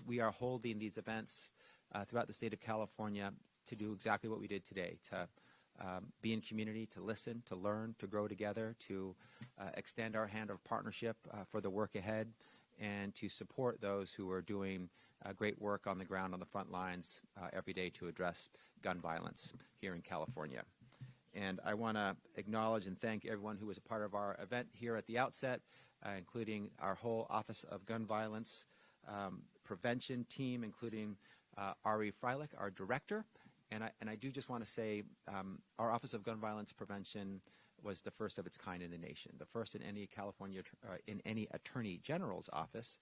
We are holding these events throughout the state of California to do exactly what we did today, to be in community, to listen, to learn, to grow together, to extend our hand of partnership for the work ahead, and to support those who are doing great work on the ground on the front lines every day to address gun violence here in California. And I want to acknowledge and thank everyone who was a part of our event here at the outset, including our whole Office of Gun Violence Prevention team, including Ari Freilich, our director. And I do just want to say our Office of Gun Violence Prevention was the first of its kind in the nation, the first in any California, in any Attorney General's office.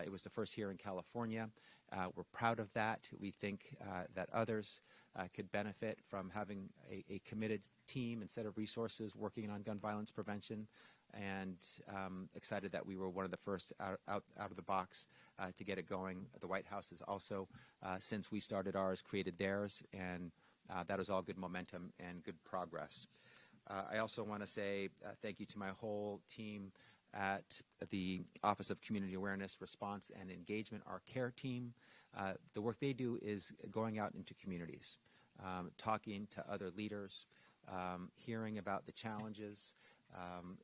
It was the first here in California. We're proud of that. We think that others could benefit from having a committed team and set of resources working on gun violence prevention, and excited that we were one of the first out of the box to get it going. The White House has also, since we started ours, created theirs, and that is all good momentum and good progress. I also want to say thank you to my whole team at the Office of Community Awareness, Response, and Engagement, our CARE team. The work they do is going out into communities, talking to other leaders, hearing about the challenges,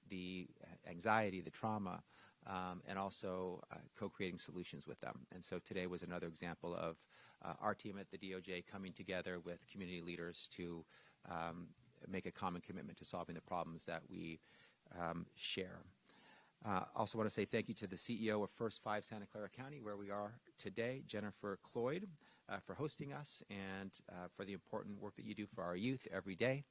the anxiety, the trauma, and also co-creating solutions with them. And so today was another example of our team at the DOJ coming together with community leaders to make a common commitment to solving the problems that we share. Also want to say thank you to the CEO of First 5 Santa Clara County, where we are today, Jennifer Cloyd, for hosting us and for the important work that you do for our youth every day.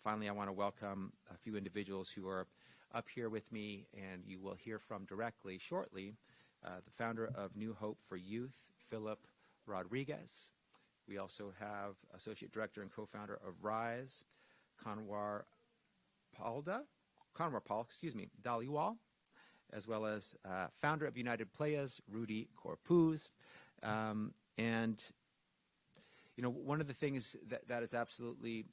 Finally, I want to welcome a few individuals who are up here with me, and you will hear from directly shortly, the founder of New Hope for Youth, Philip Rodriguez. We also have Associate Director and co-founder of RISE, Kanwar Paul, Dhaliwal, as well as founder of United Players, Rudy Corpuz. And, you know, one of the things that is absolutely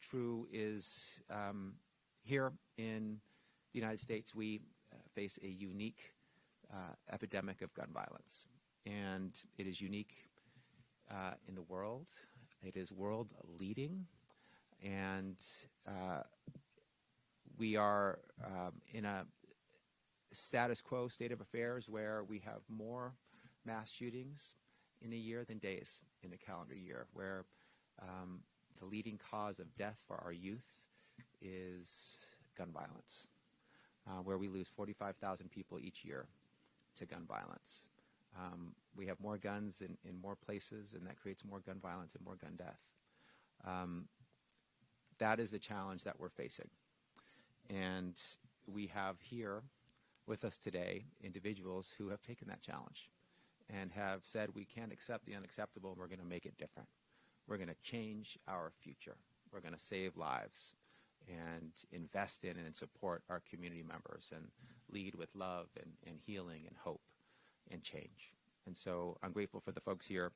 true is here in the United States, we face a unique epidemic of gun violence. And it is unique in the world. It is world leading. And we are in a status quo state of affairs where we have more mass shootings in a year than days in a calendar year, where the leading cause of death for our youth is gun violence, where we lose 45,000 people each year to gun violence. We have more guns in more places, and that creates more gun violence and more gun death. That is a challenge that we're facing. And we have here with us today individuals who have taken that challenge and have said we can't accept the unacceptable, and we're going to make it different. We're going to change our future. We're going to save lives and invest in and support our community members and lead with love and healing and hope and change. And so I'm grateful for the folks here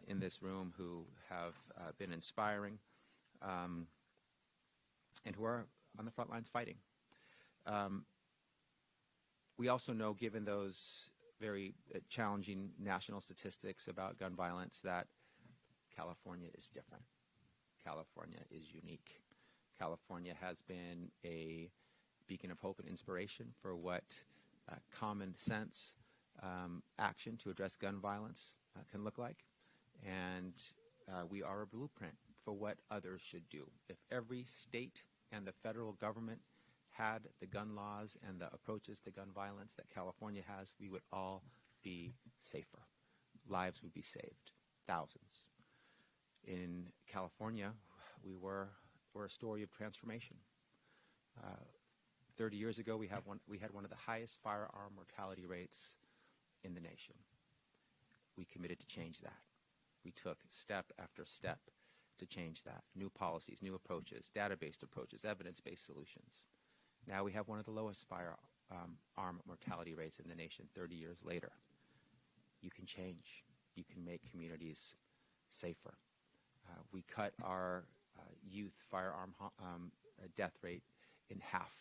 in this room who have been inspiring and who are on the front lines fighting. We also know, given those very challenging national statistics about gun violence, that California is different. California is unique. California has been a beacon of hope and inspiration for what common sense action to address gun violence can look like. And we are a blueprint for what others should do. If every state and the federal government had the gun laws and the approaches to gun violence that California has, we would all be safer. Lives would be saved, thousands. In California, we're a story of transformation. 30 years ago, we had one of the highest firearm mortality rates in the nation. We committed to change that. We took step after step to change that. New policies, new approaches, data-based approaches, evidence-based solutions. Now we have one of the lowest firearm mortality rates in the nation 30 years later. You can change. You can make communities safer. We cut our youth firearm death rate in half,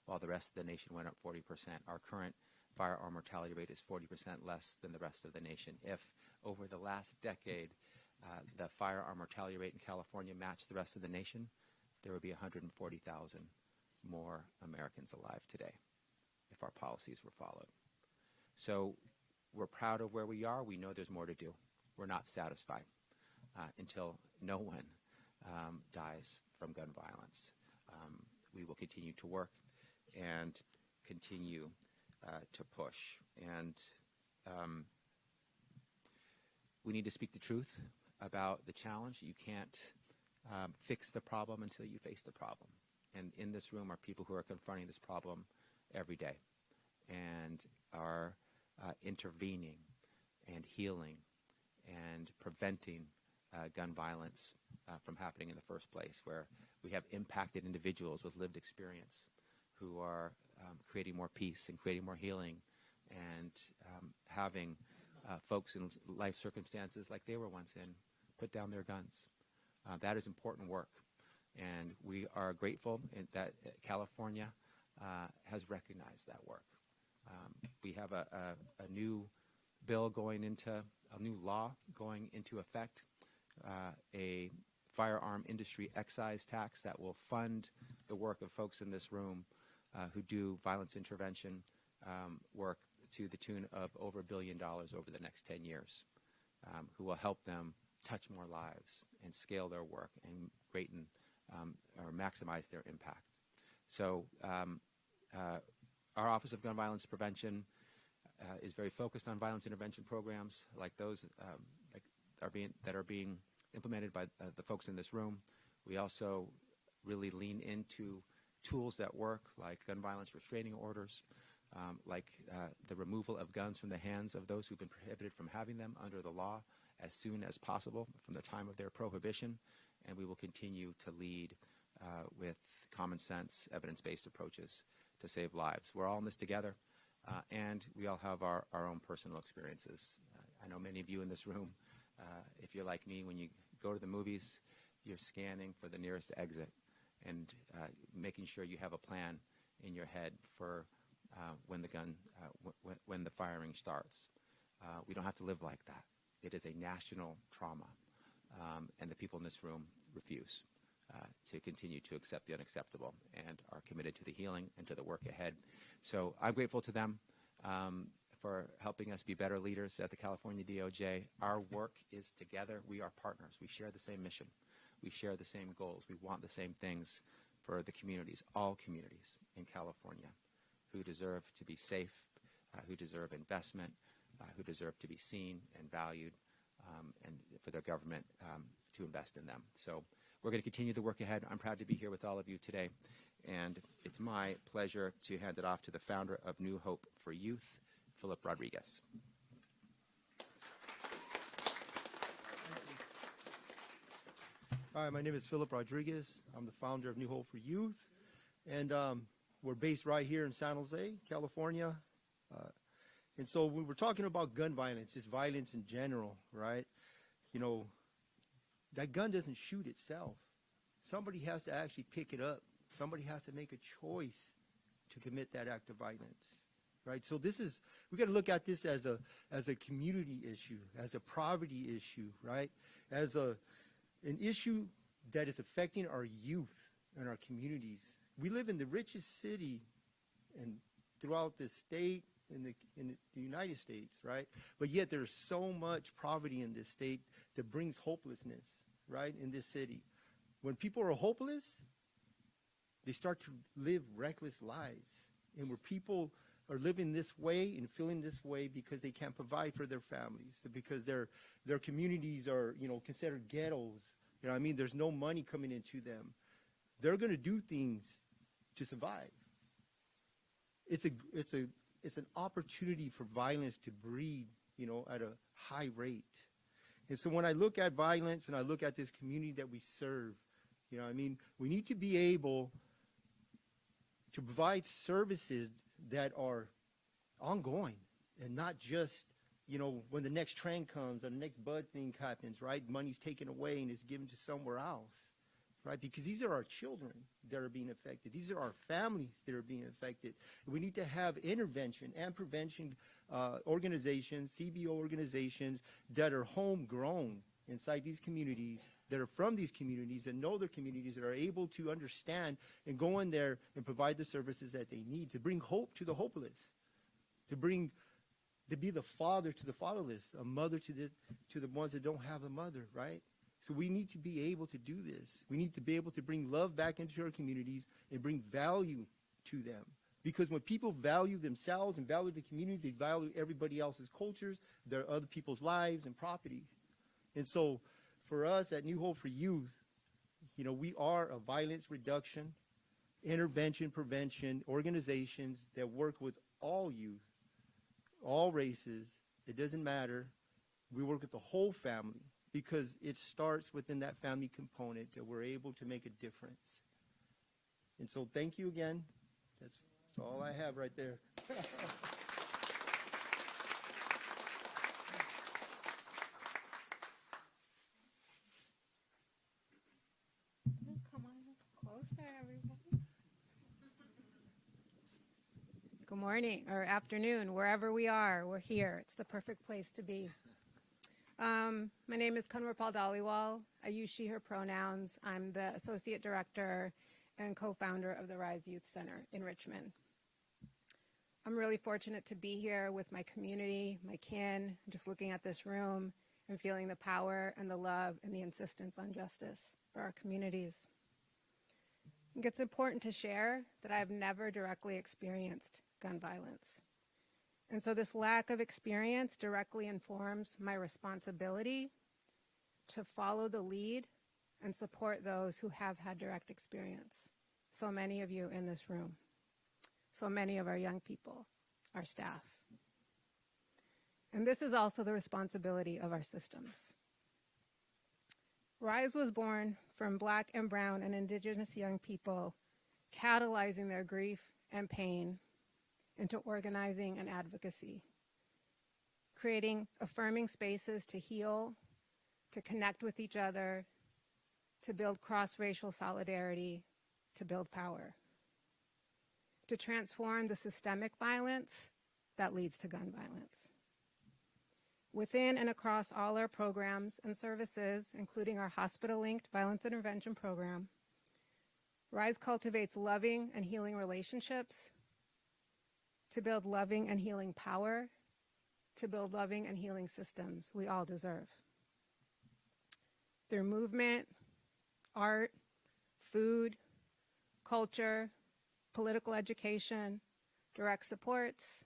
while the rest of the nation went up 40%. Our current firearm mortality rate is 40% less than the rest of the nation. If over the last decade the firearm mortality rate in California matched the rest of the nation, there would be 140,000 more Americans alive today if our policies were followed. So we're proud of where we are. We know there's more to do. We're not satisfied until no one dies from gun violence. We will continue to work and continue to push. And we need to speak the truth about the challenge. You can't fix the problem until you face the problem. And in this room are people who are confronting this problem every day and are intervening and healing and preventing gun violence from happening in the first place, where we have impacted individuals with lived experience who are creating more peace and creating more healing and having folks in life circumstances like they were once in put down their guns. That is important work. And we are grateful that California has recognized that work. We have a new bill going into, a new law going into effect, a firearm industry excise tax that will fund the work of folks in this room who do violence intervention work to the tune of over $1 billion over the next 10 years, who will help them touch more lives and scale their work and greaten or maximize their impact. So our Office of Gun Violence Prevention is very focused on violence intervention programs like those that are being implemented by the folks in this room. We also really lean into tools that work, like gun violence restraining orders, like the removal of guns from the hands of those who've been prohibited from having them under the law as soon as possible from the time of their prohibition. And we will continue to lead with common sense, evidence-based approaches to save lives. We're all in this together, and we all have our own personal experiences. I know many of you in this room, if you're like me, when you go to the movies, you're scanning for the nearest exit and making sure you have a plan in your head for when the firing starts. We don't have to live like that. It is a national trauma, and the people in this room refuse to continue to accept the unacceptable and are committed to the healing and to the work ahead. So I'm grateful to them for helping us be better leaders at the California DOJ. Our work is together. We are partners. We share the same mission. We share the same goals. We want the same things for the communities, all communities in California, who deserve to be safe, who deserve investment, who deserve to be seen and valued, and for their government to invest in them. So we're going to continue the work ahead. I'm proud to be here with all of you today, and it's my pleasure to hand it off to the founder of New Hope for Youth, Philip Rodriguez. Hi, my name is Philip Rodriguez. I'm the founder of New Hope for Youth, and we're based right here in San Jose, California. And so when we're talking about gun violence, just violence in general, right? You know, that gun doesn't shoot itself. Somebody has to actually pick it up. Somebody has to make a choice to commit that act of violence, right? So this is, we got to look at this as a community issue, as a poverty issue, right? As an issue that is affecting our youth and our communities. We live in the richest city and throughout the state, in the United States, right? But yet there's so much poverty in this state that brings hopelessness, right, in this city. When people are hopeless, they start to live reckless lives. And where people are living this way and feeling this way because they can't provide for their families, because their communities are, you know, considered ghettos. You know what I mean? There's no money coming into them. They're going to do things to survive. It's an opportunity for violence to breed, you know, at a high rate. And so when I look at violence and I look at this community that we serve, you know what I mean, we need to be able to provide services that are ongoing and not just, you know, when the next trend comes or the next bud thing happens, right? Money's taken away and it's given to somewhere else. right? Because these are our children that are being affected. These are our families that are being affected. We need to have intervention and prevention organizations, CBO organizations that are homegrown inside these communities, that are from these communities, and know their communities, that are able to understand and go in there and provide the services that they need to bring hope to the hopeless, to be the father to the fatherless, a mother to the ones that don't have a mother, right? So we need to be able to do this. We need to be able to bring love back into our communities and bring value to them. Because when people value themselves and value the communities, they value everybody else's cultures, their other people's lives and property. And so for us at New Hope for Youth, you know, we are a violence reduction, intervention, prevention organizations that work with all youth, all races. It doesn't matter. We work with the whole family because it starts within that family component that we're able to make a difference. And so thank you again. That's all I have right there. Come on closer, everybody. Good morning or afternoon, wherever we are. We're here. It's the perfect place to be. My name is Kanwarpal Dhaliwal. I use she, her pronouns. I'm the Associate Director and co-founder of the Rise Youth Center in Richmond. I'm really fortunate to be here with my community, my kin, just looking at this room and feeling the power and the love and the insistence on justice for our communities. I think it's important to share that I've never directly experienced gun violence. And so this lack of experience directly informs my responsibility to follow the lead and support those who have had direct experience. So many of you in this room, so many of our young people, our staff. And this is also the responsibility of our systems. RISE was born from Black and Brown and Indigenous young people catalyzing their grief and pain into organizing and advocacy, creating affirming spaces to heal, to connect with each other, to build cross-racial solidarity, to build power, to transform the systemic violence that leads to gun violence. Within and across all our programs and services, including our hospital-linked violence intervention program, RISE cultivates loving and healing relationships to build loving and healing power, to build loving and healing systems we all deserve. Through movement, art, food, culture, political education, direct supports,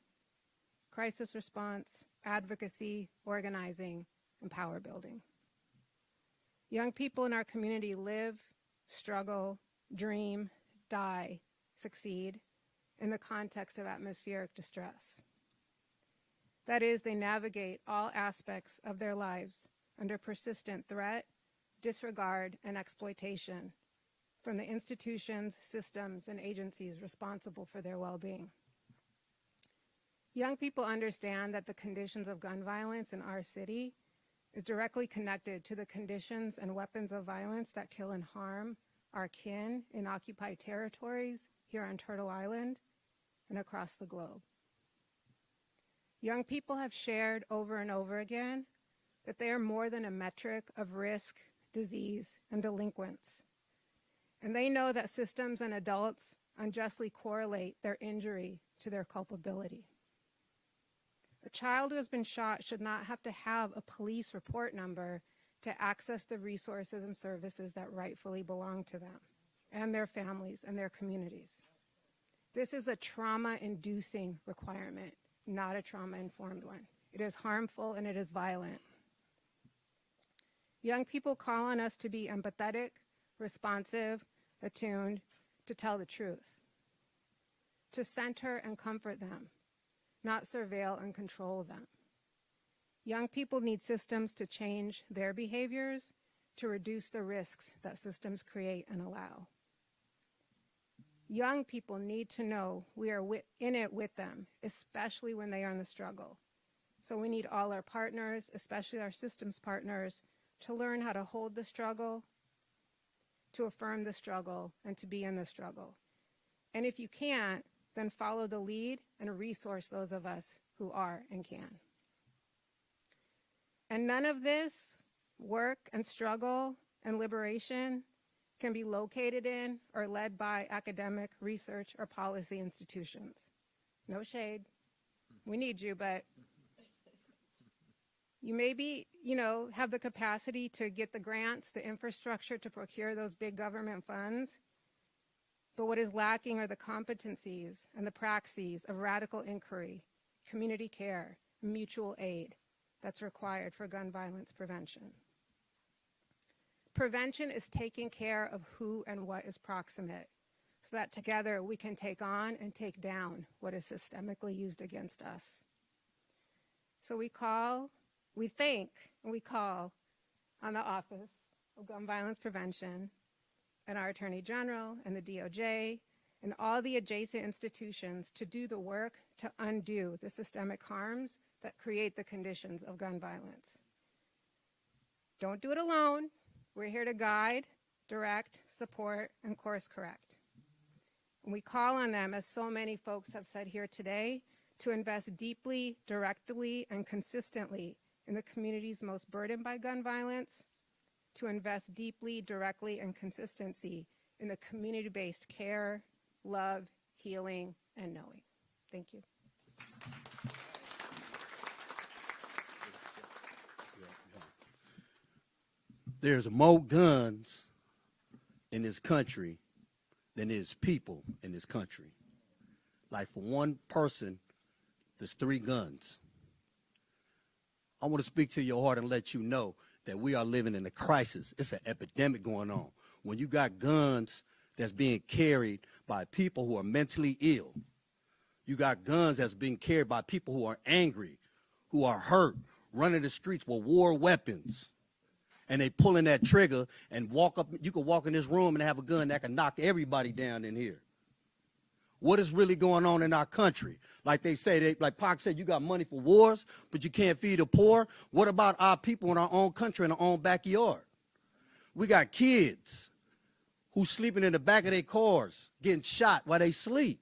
crisis response, advocacy, organizing, and power building. Young people in our community live, struggle, dream, die, succeed in the context of atmospheric distress. That is, they navigate all aspects of their lives under persistent threat, disregard, and exploitation from the institutions, systems, and agencies responsible for their well-being. Young people understand that the conditions of gun violence in our city is directly connected to the conditions and weapons of violence that kill and harm our kin in occupied territories here on Turtle Island and across the globe. Young people have shared over and over again that they are more than a metric of risk, disease, and delinquents. And they know that systems and adults unjustly correlate their injury to their culpability. A child who has been shot should not have to have a police report number to access the resources and services that rightfully belong to them and their families and their communities. This is a trauma-inducing requirement, not a trauma-informed one. It is harmful and it is violent. Young people call on us to be empathetic, responsive, attuned, to tell the truth, to center and comfort them, not surveil and control them. Young people need systems to change their behaviors to reduce the risks that systems create and allow. Young people need to know we are in it with them, especially when they are in the struggle. So we need all our partners, especially our systems partners, to learn how to hold the struggle, to affirm the struggle and to be in the struggle. And if you can't, then follow the lead and resource those of us who are and can. And none of this work and struggle and liberation can be located in or led by academic, research, or policy institutions. No shade. We need you, but you maybe, have the capacity to get the grants, the infrastructure to procure those big government funds. But what is lacking are the competencies and the praxis of radical inquiry, community care, mutual aid that's required for gun violence prevention. Prevention is taking care of who and what is proximate, so that together we can take on and take down what is systemically used against us. So we think, and we call on the Office of Gun Violence Prevention and our Attorney General and the DOJ and all the adjacent institutions to do the work to undo the systemic harms that create the conditions of gun violence. Don't do it alone. We're here to guide, direct, support, and course correct. And we call on them, as so many folks have said here today, to invest deeply, directly, and consistently in the communities most burdened by gun violence, to invest deeply, directly, and consistency in the community-based care, love, healing, and knowing. Thank you. There's more guns in this country than there's people in this country. Like for one person, there's 3 guns. I want to speak to your heart and let you know that we are living in a crisis. It's an epidemic going on. When you got guns that's being carried by people who are mentally ill, you got guns that's being carried by people who are angry, who are hurt, running the streets with war weapons. And they pulling that trigger and walk up. You could walk in this room and have a gun that can knock everybody down in here. What is really going on in our country? Like they say, like Pac said, you got money for wars, but you can't feed the poor. What about our people in our own country, in our own backyard? We got kids who sleeping in the back of their cars, getting shot while they sleep.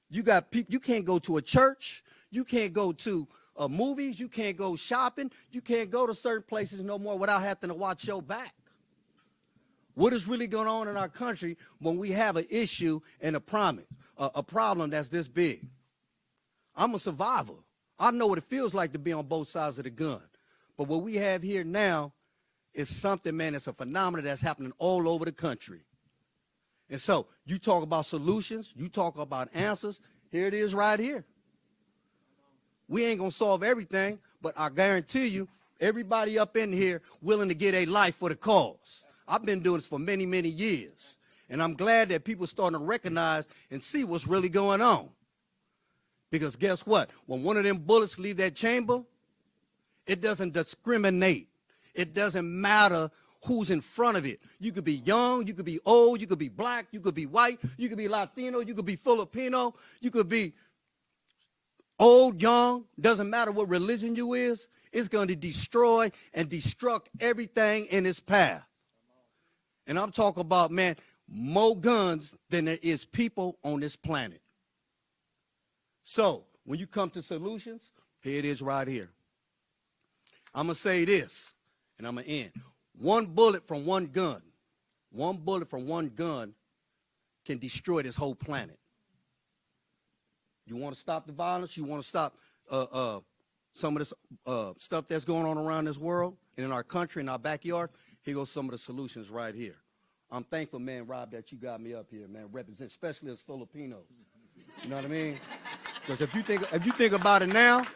You got people, you can't go to a church, you can't go to movies, you can't go shopping, you can't go to certain places no more without having to watch your back. What is really going on in our country when we have an issue and a problem that's this big? I'm a survivor. I know what it feels like to be on both sides of the gun. But what we have here now is something, man, it's a phenomenon that's happening all over the country. And so you talk about solutions, you talk about answers, here it is right here. We ain't going to solve everything, but I guarantee you, everybody up in here willing to give their life for the cause. I've been doing this for many, many years, and I'm glad that people are starting to recognize and see what's really going on. Because guess what? When one of them bullets leave that chamber, it doesn't discriminate. It doesn't matter who's in front of it. You could be young, you could be old, you could be black, you could be white, you could be Latino, you could be Filipino, you could be old, young, doesn't matter what religion you is, it's going to destroy and destruct everything in its path. And I'm talking about, man, more guns than there is people on this planet. So when you come to solutions, here it is right here. I'm going to say this, and I'm going to end. One bullet from one gun can destroy this whole planet. You want to stop the violence? You want to stop some of this stuff that's going on around this world and in our country, in our backyard? Here goes some of the solutions right here. I'm thankful, man, Rob, that you got me up here, man, represent, especially as Filipinos. You know what I mean? Because if you think about it now,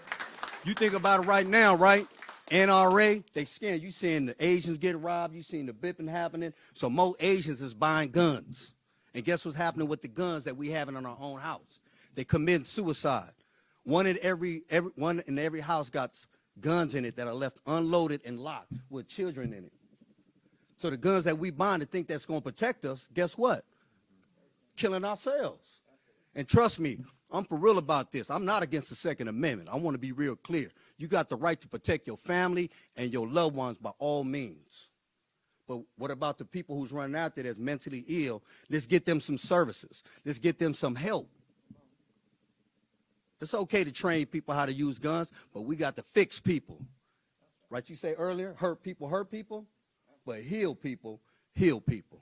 you think about it right now, right? NRA, they scared. You seeing the Asians get robbed. You seeing the bipping happening. So more Asians is buying guns. And guess what's happening with the guns that we have in our own house? They commit suicide. One in every house got guns in it that are left unloaded and locked with children in it. So the guns that we buy to think that's going to protect us, guess what? Killing ourselves. And trust me, I'm for real about this. I'm not against the Second Amendment. I want to be real clear. You got the right to protect your family and your loved ones by all means. But what about the people who's running out there that's mentally ill? Let's get them some services. Let's get them some help. It's okay to train people how to use guns, but we got to fix people. Right, you say earlier, hurt people, but heal people, heal people.